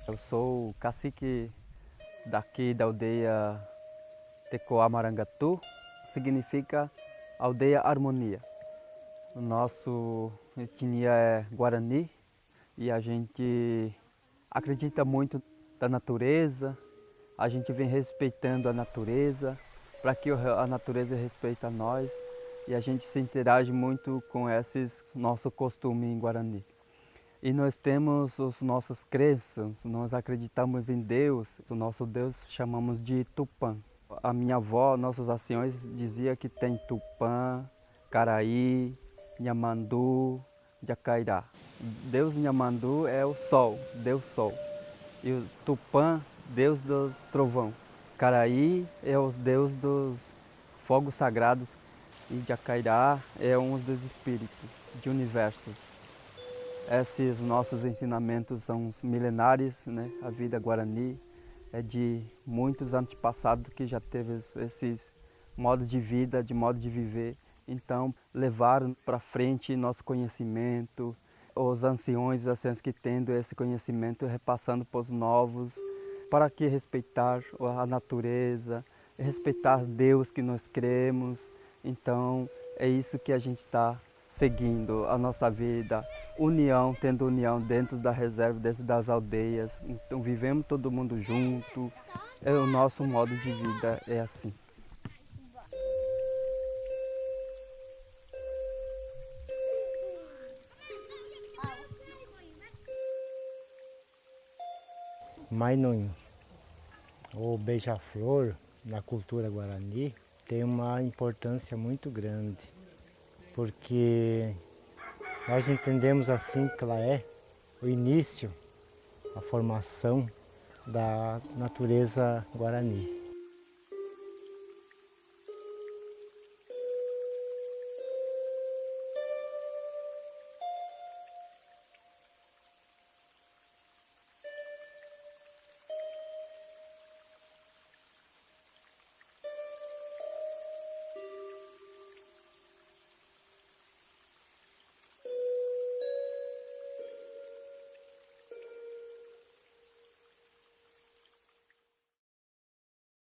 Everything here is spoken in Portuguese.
Eu sou o cacique daqui da aldeia Tecoá Marangatu, significa aldeia harmonia. O nosso etnia é Guarani e a gente acredita muito na natureza, a gente vem respeitando a natureza, para que a natureza respeite a nós e a gente se interage muito com esses nosso costume em Guarani. E nós temos as nossas crenças, nós acreditamos em Deus, o nosso Deus chamamos de Tupã. A minha avó, nossos anciões, dizia que tem Tupã, Caraí, Nhamandu, Jacairá. Deus Nhamandu é o Sol, Deus Sol. E o Tupã, Deus dos trovão. Caraí é o Deus dos fogos sagrados. E Jacairá é um dos espíritos de universos. Esses nossos ensinamentos são milenares, né? A vida guarani é de muitos antepassados que já teve esses modos de vida, de modo de viver. Então, levaram para frente nosso conhecimento, os anciões que tendo esse conhecimento, repassando para os novos, para que respeitar a natureza, respeitar Deus que nós cremos. Então, é isso que a gente está seguindo, a nossa vida, união, tendo união dentro da reserva, dentro das aldeias. Então, vivemos todo mundo junto, é o nosso modo de vida, é assim. Mainuim, ou beija-flor, na cultura guarani, tem uma importância muito grande, porque nós entendemos assim que ela é o início, a formação da natureza guarani.